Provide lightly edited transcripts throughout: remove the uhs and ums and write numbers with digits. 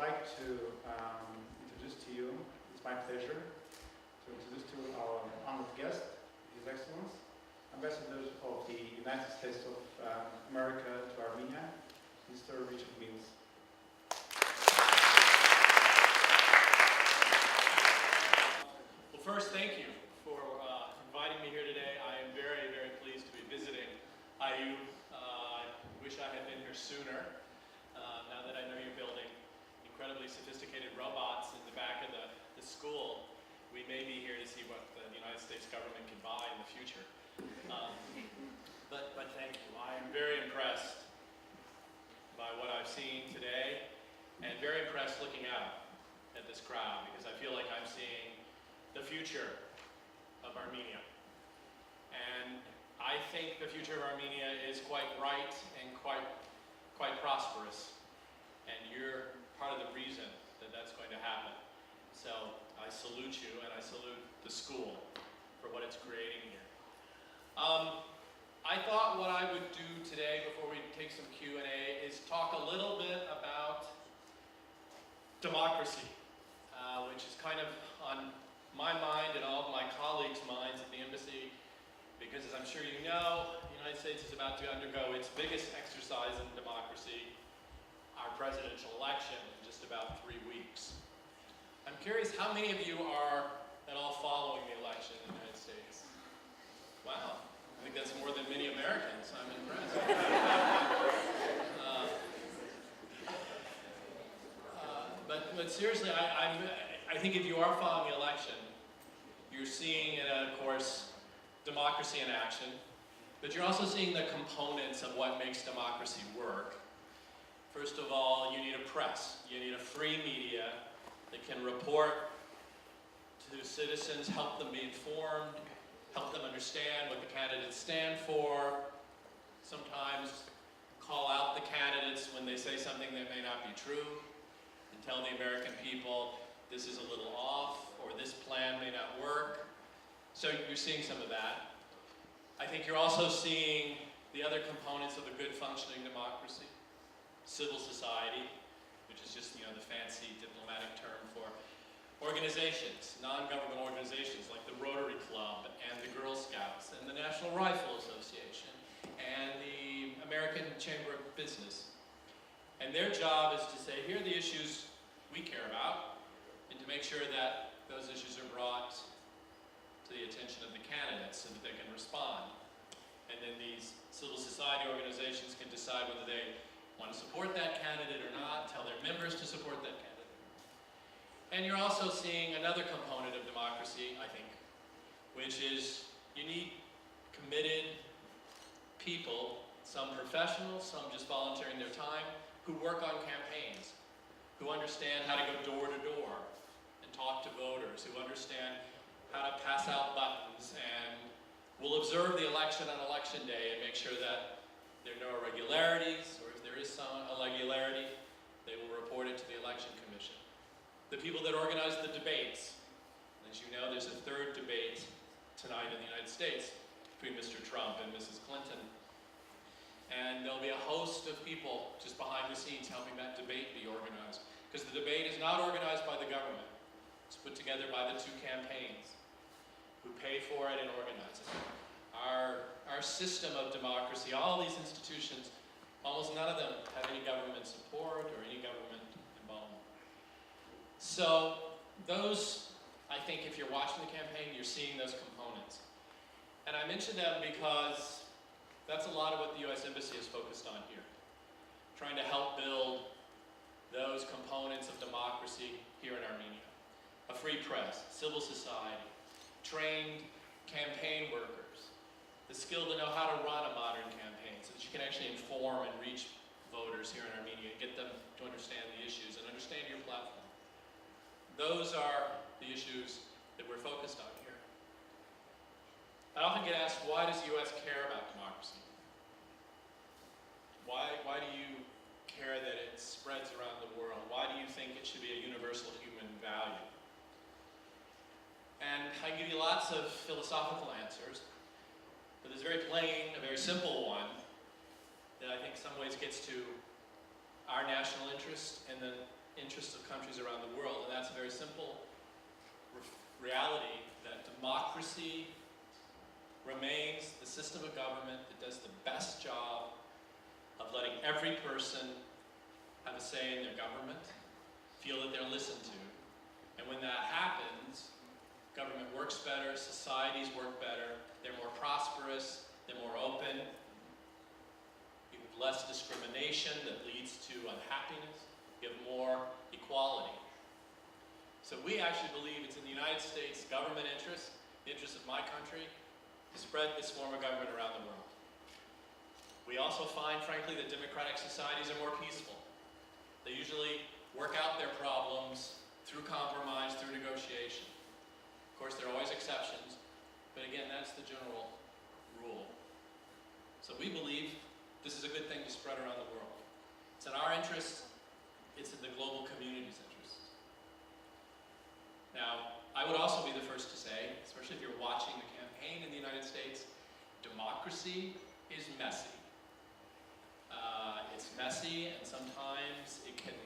like to introduce to you, it's my pleasure, to introduce to our honored guest, His Excellency, Ambassador of the United States of America to Armenia, Mr. Richard Miles. Well, first, thank you for inviting me here today. I am very, very pleased to be visiting IU. I wish I had been here sooner. Now that I know you're building incredibly sophisticated robots in the back of the school, we may be here to see what the United States government can buy in the future. But thank you. I am very impressed by what I've seen today, and very impressed looking out at this crowd, because I feel like I'm seeing the future of Armenia. And I think the future of Armenia is quite bright and quite prosperous. And you're part of the reason that that's going to happen. So I salute you, and I salute the school for what it's creating here. I thought what I would do today before we take some Q&A is talk a little bit about democracy, which is kind of on my mind and all of my colleagues' minds at the embassy, because as I'm sure you know, the United States is about to undergo its biggest exercise in democracy, our presidential election, in just about 3 weeks. I'm curious how many of you are at all following the election in the United States? Wow, I think that's more than many Americans. I'm impressed. But seriously, I think if you are following the election, you're seeing, of course, democracy in action, but you're also seeing the components of what makes democracy work. First of all, you need a press. You need a free media that can report to citizens, help them be informed, help them understand what the candidates stand for, sometimes call out the candidates when they say something that may not be true, and tell the American people this is a little off, or this plan may not work. So you're seeing some of that. I think you're also seeing the other components of a good functioning democracy. Civil society, which is just, the fancy diplomatic term for organizations, non-government organizations like the Rotary Club and the Girl Scouts and the National Rifle Association and the American Chamber of Business. And their job is to say, here are the issues we care about, and to make sure that those issues are brought to the attention of the candidates so that they can respond. And then these civil society organizations can decide whether they want to support that candidate or not, tell their members to support that candidate. And you're also seeing another component of democracy, I think, which is you need committed people, some professionals, some just volunteering their time, who work on campaigns, who understand how to go door to door and talk to voters, who understand how to pass out buttons and will observe the election on election day and make sure that there are no irregularities, or if there is some irregularity, they will report it to the Election Commission. The people that organize the debates, as you know, there's a third debate tonight in the United States between Mr. Trump and Mrs. Clinton. And there'll be a host of people just behind the scenes helping that debate be organized. Because the debate is not organized by the government. It's put together by the two campaigns who pay for it and organize it. Our system of democracy, all these institutions, almost none of them have any government support or any government involvement. So those, I think if you're watching the campaign, you're seeing those components. And I mention them because that's a lot of what the U.S. Embassy is focused on here. Trying to help build those components of democracy here in Armenia. A free press, civil society, trained campaign workers, the skill to know how to run a modern campaign so that you can actually inform and reach voters here in Armenia and get them to understand the issues and understand your platform. Those are the issues that we're focused on here. I often get asked, why does the U.S. care about democracy? Why do you care that it spreads around the world? Why do you think it should be a universal human value? And I can give you lots of philosophical answers, but there's a very plain, a very simple one that I think in some ways gets to our national interest and the interests of countries around the world, and that's a very simple reality that democracy remains the system of government that does the best job of letting every person have a say in their government, feel that they're listened to. And when that happens, government works better, societies work better, they're more prosperous, they're more open, you have less discrimination that leads to unhappiness, you have more equality. So we actually believe it's in the United States government interest, the interest of my country, to spread this form of government around the world. We also find, frankly, that democratic societies are more peaceful. They usually work out their problems through compromise, through negotiation. Of course, there are always exceptions, but again, that's the general rule. So we believe this is a good thing to spread around the world. It's in our interest, it's in the global community's interest. Now, I would also be the first to say, especially if you're watching the campaign in the United States, democracy is messy. It's messy, and sometimes it can,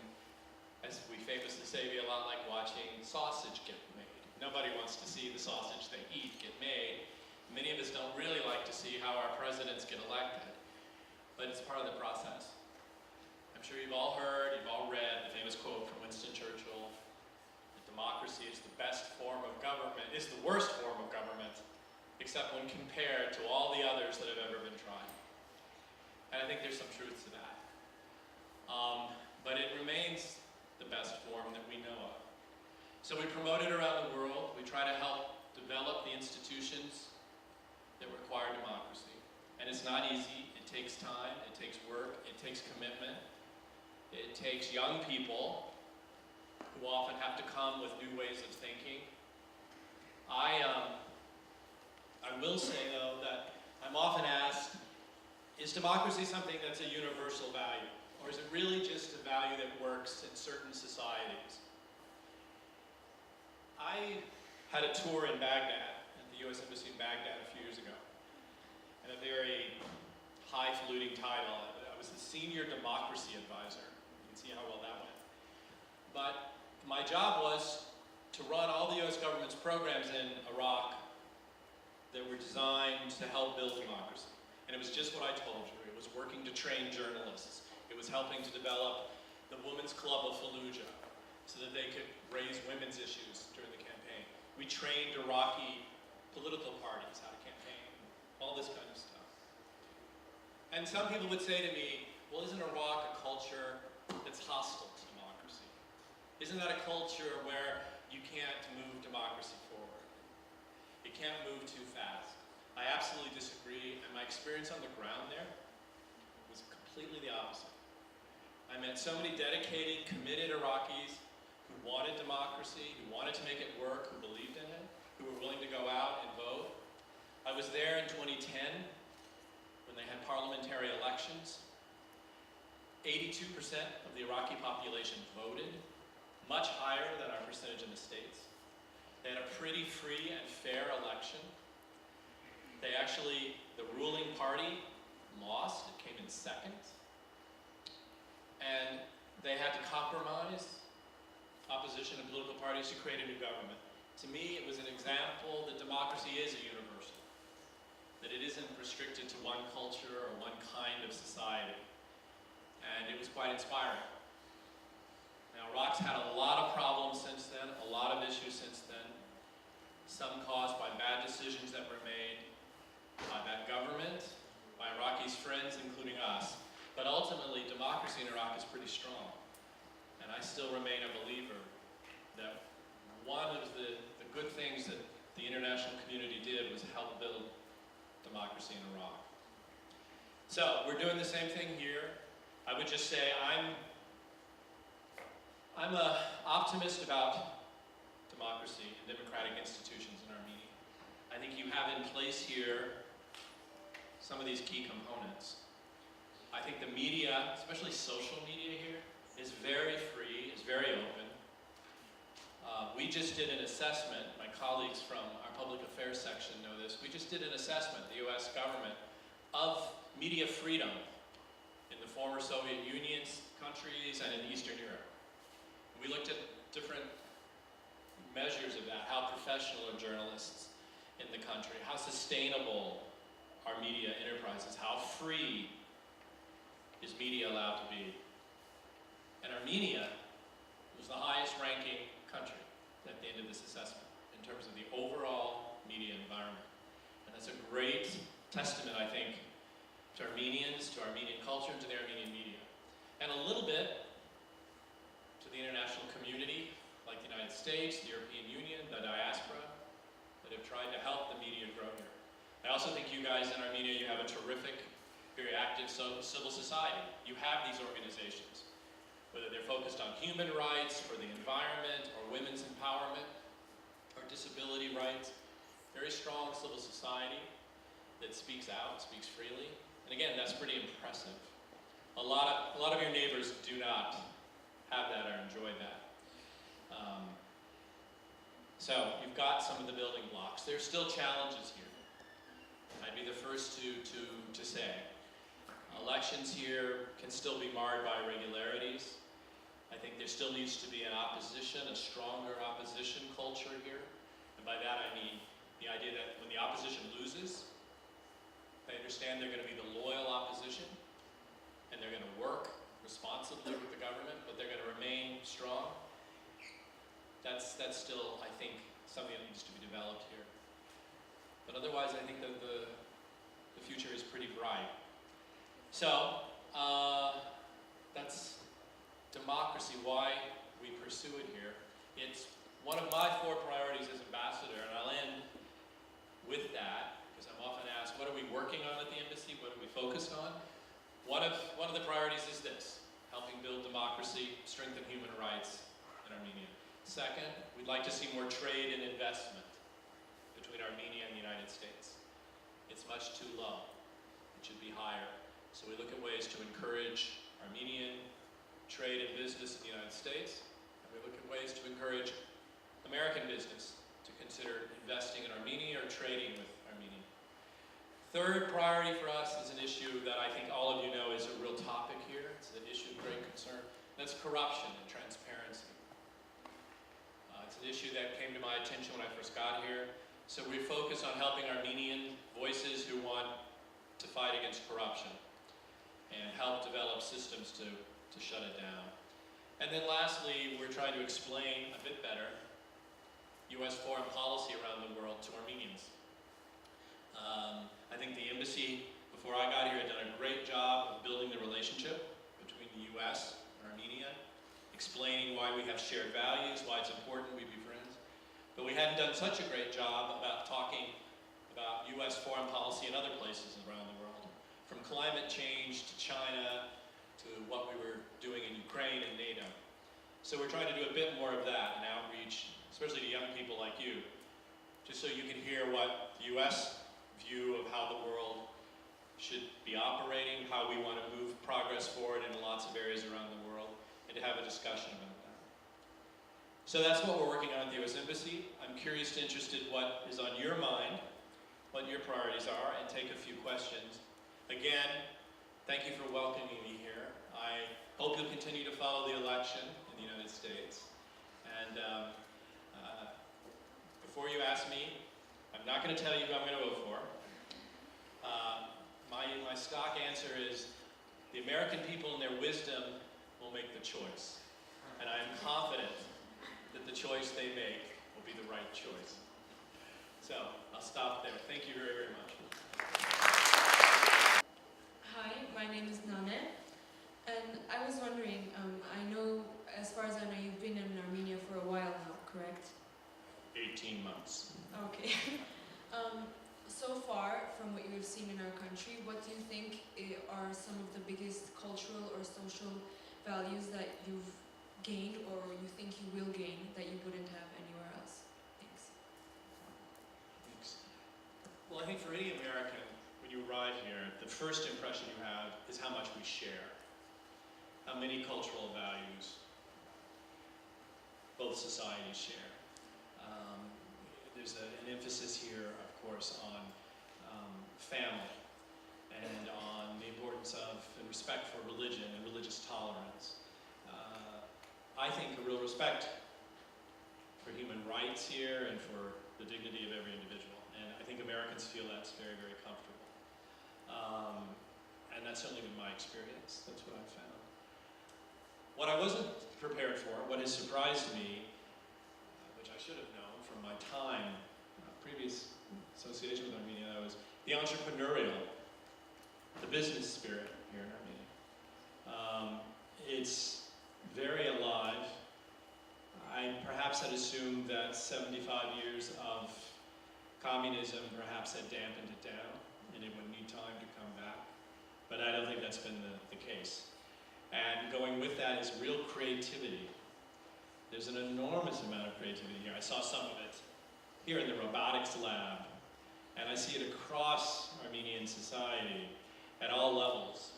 as we famously say, be a lot like watching sausage get made. Nobody wants to see the sausage they eat get made. Many of us don't really like to see how our presidents get elected, but it's part of the process. I'm sure you've all heard, you've all read the famous quote from Winston Churchill, that democracy is the best form of government, is the worst form of government, except when compared to all the others that have ever been tried. And I think there's some truth to that. But it remains the best form that we know of. So we promote it around the world. We try to help develop the institutions that require democracy. And it's not easy. It takes time. It takes work. It takes commitment. It takes young people who often have to come with new ways of thinking. I will say, though, that I'm often asked, is democracy something that's a universal value? Or is it really just a value that works in certain societies? I had a tour in Baghdad, at the U.S. Embassy in Baghdad a few years ago, and a very highfalutin title. I was the senior democracy advisor. You can see how well that went. But my job was to run all the U.S. government's programs in Iraq that were designed to help build democracy. And it was just what I told you. It was working to train journalists. It was helping to develop the Women's Club of Fallujah so that they could raise women's issues during the campaign. We trained Iraqi political parties how to campaign, all this kind of stuff. And some people would say to me, well, isn't Iraq a culture that's hostile to democracy? Isn't that a culture where you can't move democracy forward? It can't move too fast. I absolutely disagree, and my experience on the ground there was completely the opposite. I met so many dedicated, committed Iraqis who wanted democracy, who wanted to make it work, who believed in it, who were willing to go out and vote. I was there in 2010 when they had parliamentary elections. 82% of the Iraqi population voted, much higher than our percentage in the States. They had a pretty free and fair election. They actually, the ruling party lost, it came in second. And they had to compromise opposition and political parties to create a new government. To me, it was an example that democracy is a universal, that it isn't restricted to one culture or one kind of society. And it was quite inspiring. Now, Iraq's had a lot of problems since then, a lot of issues since then, some caused by bad decisions that were made by that government, by Iraqi's friends, including us. But ultimately, democracy in Iraq is pretty strong. And I still remain a believer that one of the good things that the international community did was help build democracy in Iraq. So, we're doing the same thing here. I would just say I'm an optimist about democracy and democratic institutions in Armenia. I think you have in place here some of these key components. I think the media, especially social media here, is very free, is very open. We just did an assessment, my colleagues from our public affairs section know this, we just did an assessment, the US government, of media freedom in the former Soviet Union's countries and in Eastern Europe. We looked at different measures of that. How professional are journalists in the country? How sustainable are media enterprises? How free is media allowed to be? And Armenia was the highest ranking country at the end of this assessment in terms of the overall media environment. And that's a great testament, I think, to Armenians, to Armenian culture, and to the Armenian media. And a little bit to the international community, like the United States, the European Union, the diaspora, that have tried to help the media grow here. I also think you guys in Armenia, you have a terrific, very active civil society. You have these organizations, whether they're focused on human rights, for the environment, or women's empowerment, or disability rights. Very strong civil society that speaks out, speaks freely. And again, that's pretty impressive. A lot of your neighbors do not have that or enjoy that. So you've got some of the building blocks. There's still challenges here. I'd be the first to say. Elections here can still be marred by irregularities. I think there still needs to be an opposition, a stronger opposition culture here. And by that I mean the idea that when the opposition loses, they understand they're going to be the loyal opposition, and they're going to work responsibly with the government, but they're going to remain strong. That's still, I think, something that needs to be developed here. But otherwise, I think that the future is pretty bright. So, that's democracy, why we pursue it here. It's one of my 4 priorities as ambassador, and I'll end with that, because I'm often asked, what are we working on at the embassy? What are we focused on? One of the priorities is this: helping build democracy, strengthen human rights in Armenia. Second, we'd like to see more trade and investment between Armenia and the United States. It's much too low. It should be higher. So we look at ways to encourage Armenian trade and business in the United States, and we look at ways to encourage American business to consider investing in Armenia or trading with Armenia. Third priority for us is an issue that I think all of you know is a real topic here. It's an issue of great concern. That's corruption and transparency. It's an issue that came to my attention when I first got here. So we focus on helping Armenian voices who want to fight against corruption and help develop systems to shut it down. And then lastly, we're trying to explain a bit better U.S. foreign policy around the world to Armenians. I think the embassy, before I got here, had done a great job of building the relationship between the U.S. and Armenia, explaining why we have shared values, why it's important we be friends. But we hadn't done such a great job about talking about U.S. foreign policy in other places around the world, from climate change to China to what we were doing in Ukraine and NATO. So we're trying to do a bit more of that and outreach, especially to young people like you, just so you can hear what the U.S. view of how the world should be operating, how we want to move progress forward in lots of areas around the world, and to have a discussion about that. So that's what we're working on at the U.S. Embassy. I'm curious and interested what is on your mind, what your priorities are, and take a few questions. Again, thank you for welcoming me here. I hope you'll continue to follow the election in the United States. And before you ask me, I'm not going to tell you who I'm going to vote for. My stock answer is the American people in their wisdom will make the choice. And I am confident that the choice they make will be the right choice. So I'll stop there. Thank you very, very much. Hi, my name is Nane, and I was wondering, I know, as far as I know, you've been in Armenia for a while now, correct? 18 months. Okay. So far, from what you have seen in our country, what do you think are some of the biggest cultural or social values that you've gained or you think you will gain that you wouldn't have anywhere else? Thanks. Well, I think for any American, when you arrive here, the first impression you have is how much we share, how many cultural values both societies share. There's an emphasis here, of course, on family and on the importance of and respect for religion and religious tolerance. I think, a real respect for human rights here and for the dignity of every individual. And I think Americans feel that's very, very comfortable. And that's certainly been my experience. That's what I've found. What I wasn't prepared for, what has surprised me, which I should have known from my time, previous association with Armenia, was the entrepreneurial, the business spirit here in Armenia. It's very alive. I perhaps had assumed that 75 years of communism perhaps had dampened it down and it would need time to come back. But I don't think that's been the case. And going with that is real creativity. There's an enormous amount of creativity here. I saw some of it here in the robotics lab, and I see it across Armenian society at all levels.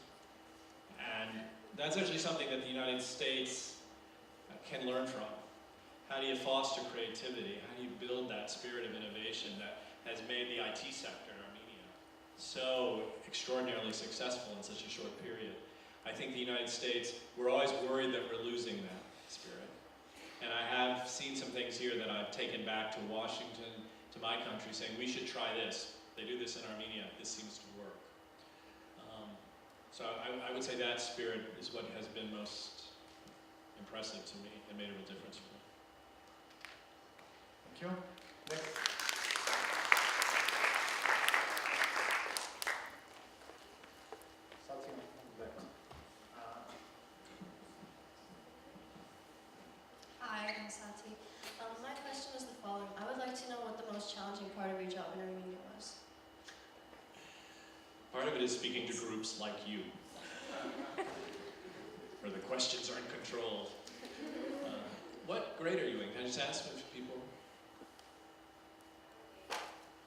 And that's actually something that the United States can learn from. How do you foster creativity? How do you build that spirit of innovation that has made the IT sector in Armenia so extraordinarily successful in such a short period? I think the United States, we're always worried that we're losing that spirit. And I have seen some things here that I've taken back to Washington, to my country, saying we should try this. They do this in Armenia. This seems to work. So I would say that spirit is what has been most impressive to me and made a real difference for me. Thank you. Next. Something like that. Hi, I'm Sati. My question is the following. I would like to know what the most challenging part of your job in Armenia was. Part of it is speaking to groups like you, where the questions aren't controlled. What grade are you in? Can I just ask if people?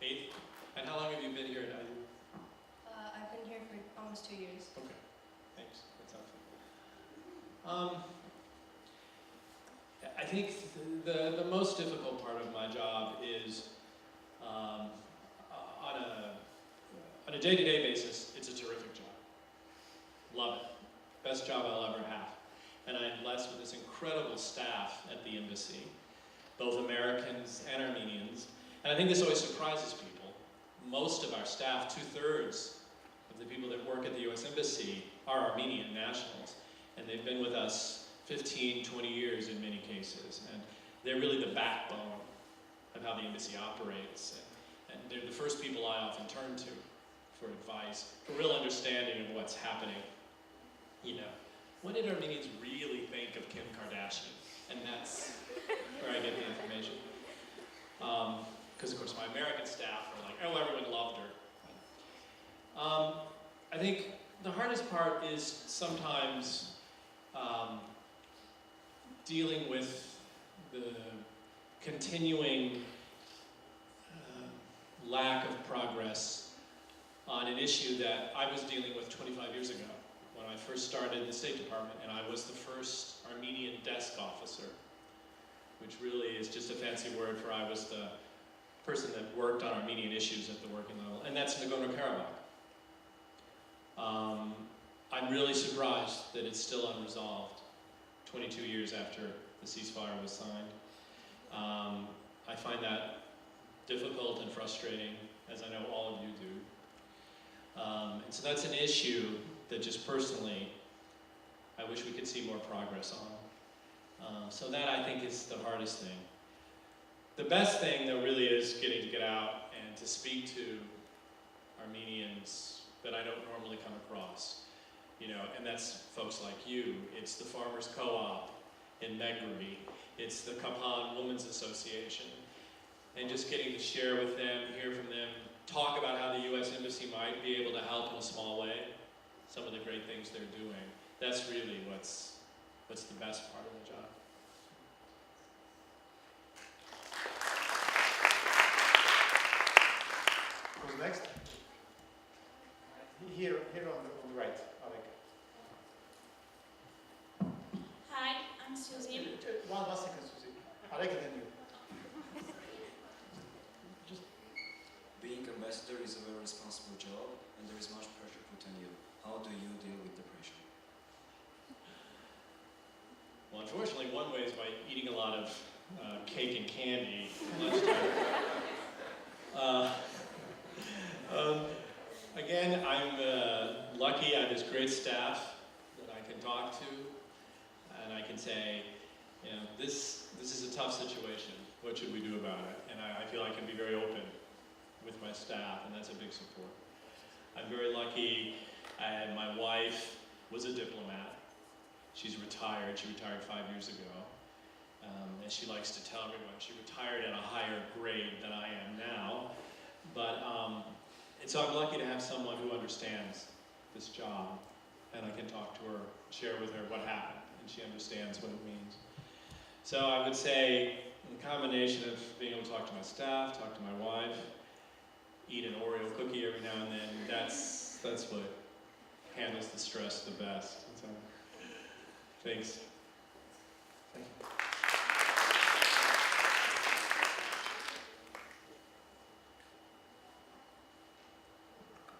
8th? And how long have you been here at IU? I've been here for almost 2 years. Okay, thanks. That's helpful. I think the most difficult part of my job is on a day-to-day basis, it's a terrific job. Love it. Best job I'll ever have. And I'm blessed with this incredible staff at the embassy, both Americans and Armenians. And I think this always surprises people. Most of our staff, 2/3 of the people that work at the US Embassy are Armenian nationals. And they've been with us 15, 20 years in many cases. And they're really the backbone of how the embassy operates. And they're the first people I often turn to for advice, for real understanding of what's happening. You know, what did Armenians really think of Kim Kardashian? And that's where I get the information. Because of course my American staff are like, oh, everyone loved her. I think the hardest part is sometimes dealing with the continuing lack of progress on an issue that I was dealing with 25 years ago when I first started in the State Department, and I was the first Armenian desk officer, which really is just a fancy word for I was the person that worked on Armenian issues at the working level, and that's Nagorno-Karabakh. I'm really surprised that it's still unresolved 22 years after the ceasefire was signed. I find that difficult and frustrating, as I know all of you do. And so that's an issue that just personally, I wish we could see more progress on. So that I think is the hardest thing. The best thing though really is getting to get out and to speak to Armenians that I don't normally come across. You know, and that's folks like you. It's the Farmers Co-op in Megri. It's the Kapan Women's Association. And just getting to share with them, hear from them, talk about how the US Embassy might be able to help in a small way, some of the great things they're doing. That's really what's the best part of the job. Who's next? Here on the right, Alec. Hi, I'm Susie. One second, Susie. Alec, then you. Being ambassador is a very responsible job, and there is much pressure put on you. How do you deal with the pressure? Well, Well, unfortunately, one way is by eating a lot of cake and candy at lunchtime. Again, I'm lucky I have this great staff that I can talk to, and I can say, you know, this is a tough situation. What should we do about it? And I feel I can be very open with my staff, and that's a big support. I'm very lucky. My wife was a diplomat. She's retired. She retired 5 years ago. And she likes to tell everyone she retired at a higher grade than I am now. But, and so I'm lucky to have someone who understands this job. And I can talk to her, share with her what happened, and she understands what it means. So I would say, the combination of being able to talk to my staff, talk to my wife, eat an Oreo cookie every now and then, that's what handles the stress the best. So, thanks. Thank you.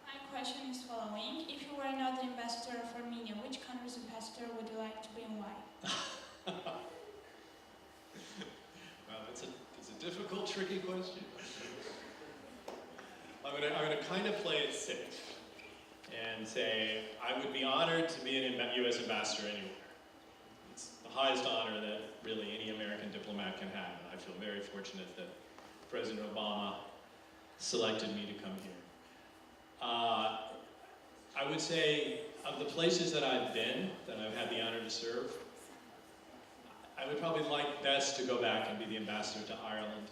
My question is following. If you were not the ambassador of Armenia, which country's ambassador would you like to be and why? Well, it's a difficult, tricky question. I'm gonna kind of play it safe and say I would be honored to be an U.S. ambassador anywhere. It's the highest honor that really any American diplomat can have, and I feel very fortunate that President Obama selected me to come here. I would say of the places that I've been, that I've had the honor to serve, I would probably like best to go back and be the ambassador to Ireland.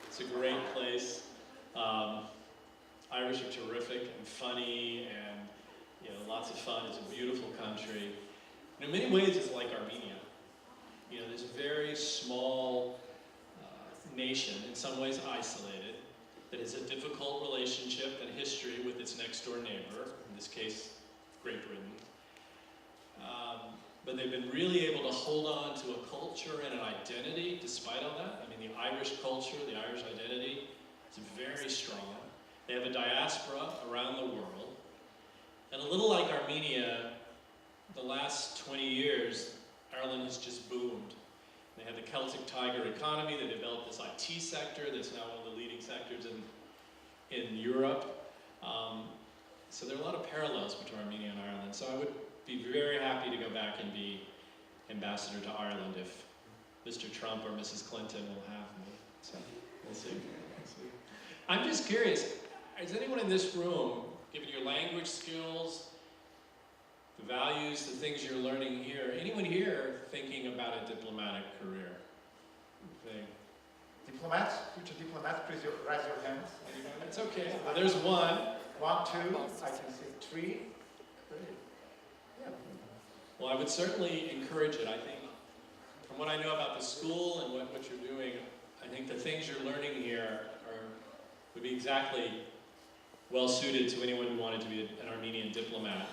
It's a great place. Irish are terrific and funny and lots of fun. It's a beautiful country. In many ways it's like Armenia. There's a very small nation, in some ways isolated, that has a difficult relationship and history with its next door neighbor, in this case, Great Britain. But they've been really able to hold on to a culture and an identity despite all that. I mean, the Irish culture, the Irish identity, is very strong. They have a diaspora around the world. And a little like Armenia, the last 20 years, Ireland has just boomed. They had the Celtic Tiger economy. They developed this IT sector that's now one of the leading sectors in Europe. So there are a lot of parallels between Armenia and Ireland. So I would be very happy to go back and be ambassador to Ireland if Mr. Trump or Mrs. Clinton will have me. So we'll see. I'm just curious, is anyone in this room, given your language skills, the values, the things you're learning here, anyone here thinking about a diplomatic career? Diplomats, future diplomats, please raise your hands. It's okay. There's one. 1, 2, I can see 3. Great. Yeah. Well, I would certainly encourage it. I think, from what I know about the school and what you're doing, I think the things you're learning here would be exactly well suited to anyone who wanted to be an Armenian diplomat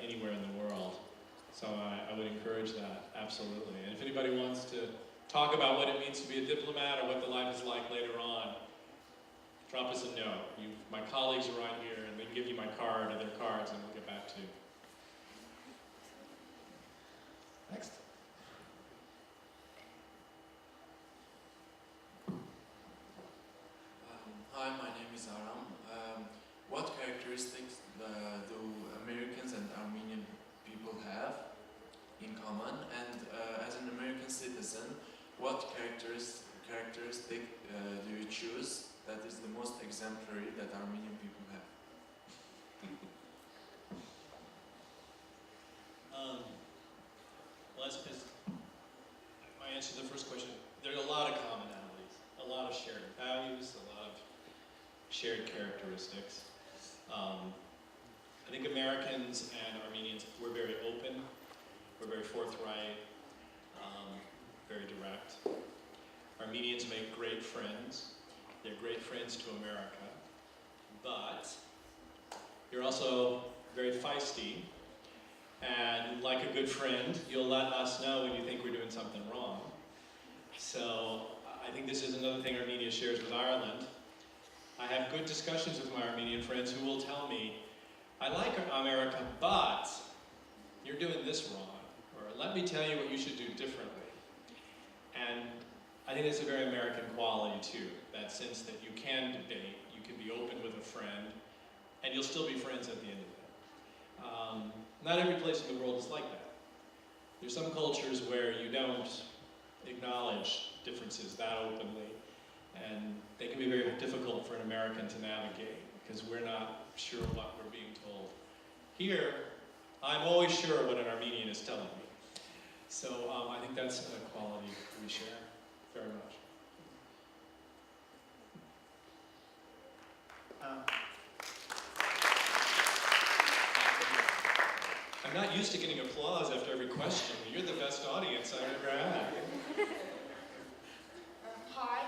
anywhere in the world. So I would encourage that, absolutely. And if anybody wants to talk about what it means to be a diplomat or what the life is like later on, drop us a note. My colleagues are right here, and they can give you my card or their cards, and we'll get back to you. Next. Hi, my name is Aram. What characteristics do Americans and Armenian people have in common? And as an American citizen, what characteristic do you choose that is the most exemplary that Armenian people have? Well, as my answer to the first question, there are a lot of commonalities, a lot of shared values, a lot of shared characteristics. I think Americans and Armenians, we're very open, we're very forthright, very direct. Armenians make great friends. They're great friends to America, but you're also very feisty, and like a good friend, you'll let us know when you think we're doing something wrong. So I think this is another thing Armenia shares with Ireland. I have good discussions with my Armenian friends who will tell me, I like America, but you're doing this wrong, or but let me tell you what you should do differently. And I think that's a very American quality too, that sense that you can debate, you can be open with a friend, and you'll still be friends at the end of it. Not every place in the world is like that. There's some cultures where you don't acknowledge differences that openly, and they can be very difficult for an American to navigate because we're not sure what we're being told. Here, I'm always sure what an Armenian is telling me. So I think that's a quality we share very much. I'm not used to getting applause after every question. You're the best audience I've ever had. Hi,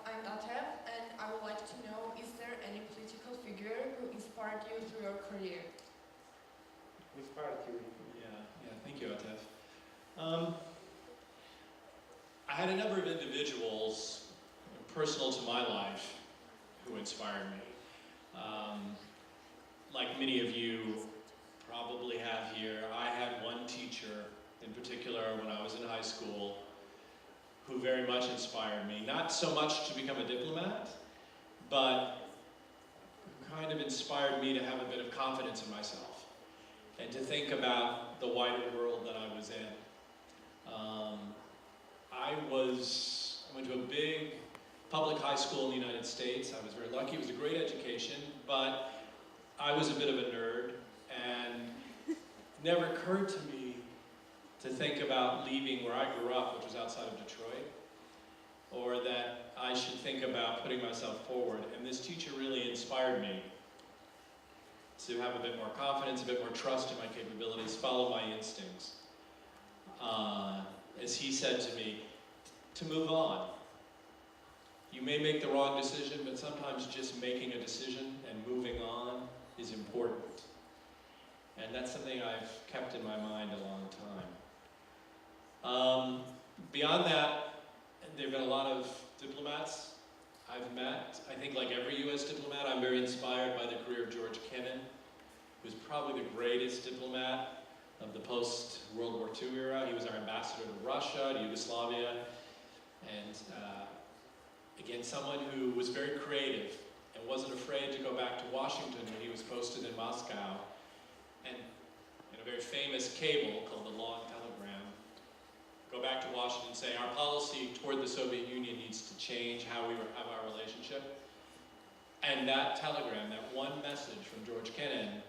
I'm Atev, and I would like to know, is there any political figure who inspired you through your career? Who inspired you? Yeah, thank you, Atev. I had a number of individuals personal to my life who inspired me. Like many of you probably have here, I had one teacher in particular when I was in high school who very much inspired me. Not so much to become a diplomat, but who kind of inspired me to have a bit of confidence in myself and to think about the wider world that I was in. I went to a big public high school in the United States. I was very lucky. It was a great education, but I was a bit of a nerd, and it never occurred to me to think about leaving where I grew up, which was outside of Detroit, or that I should think about putting myself forward. And this teacher really inspired me to have a bit more confidence, a bit more trust in my capabilities, follow my instincts. As he said to me, to move on. You may make the wrong decision, but sometimes just making a decision and moving on is important. And that's something I've kept in my mind a long time. Beyond that, there have been a lot of diplomats I've met. I think like every US diplomat, I'm very inspired by the career of George Kennan, who's probably the greatest diplomat of the post-World War II era. He was our ambassador to Russia, to Yugoslavia, and again, someone who was very creative and wasn't afraid to go back to Washington when he was posted in Moscow, and in a very famous cable called the Long Telegram, go back to Washington and say, our policy toward the Soviet Union needs to change how we have our relationship. And that telegram, that one message from George Kennan,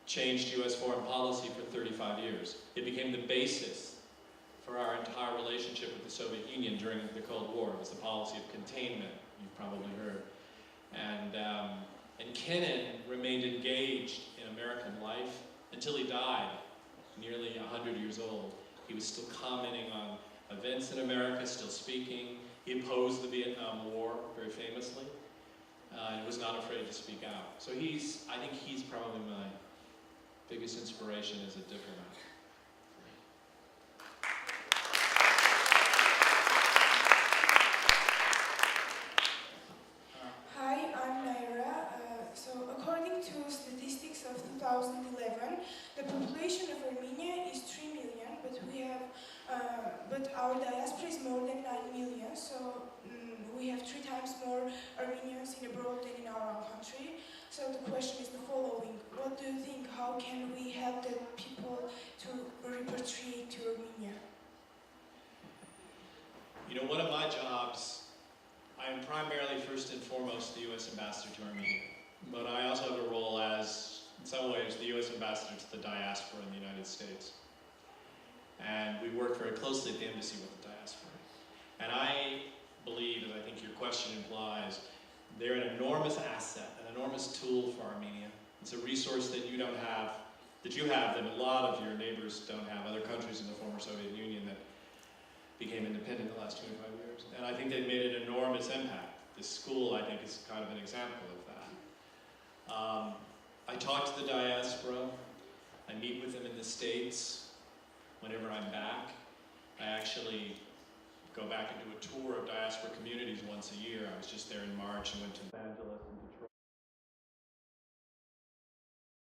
changed US foreign policy for 35 years. It became the basis for our entire relationship with the Soviet Union during the Cold War. It was the policy of containment, you've probably heard. And Kennan remained engaged in American life until he died, nearly 100 years old. He was still commenting on events in America, still speaking. He opposed the Vietnam War very famously, and was not afraid to speak out. So I think he's probably my biggest inspiration as a diplomat. Hi, I'm Naira. So according to statistics of 2011, the population of Armenia is 3 million, but our diaspora is more than 9 million. So we have 3 times more Armenians in abroad than in our own country. So the question is the following: what do you think? How can we help the people to repatriate to Armenia? You know, one of my jobs, I am primarily, first and foremost, the U.S. ambassador to Armenia. But I also have a role as, in some ways, the U.S. ambassador to the diaspora in the United States. And we work very closely at the embassy with the diaspora. And I believe, as I think your question implies, they're an enormous asset, an enormous tool for Armenia. It's a resource that you don't have, that you have, that a lot of your neighbors don't have, other countries in the former Soviet Union that became independent in the last 25 years. And I think they've made an enormous impact. This school, I think, is kind of an example of that. I talk to the diaspora. I meet with them in the States whenever I'm back. I actually go back and do a tour of diaspora communities once a year. I was just there in March and went to Los Angeles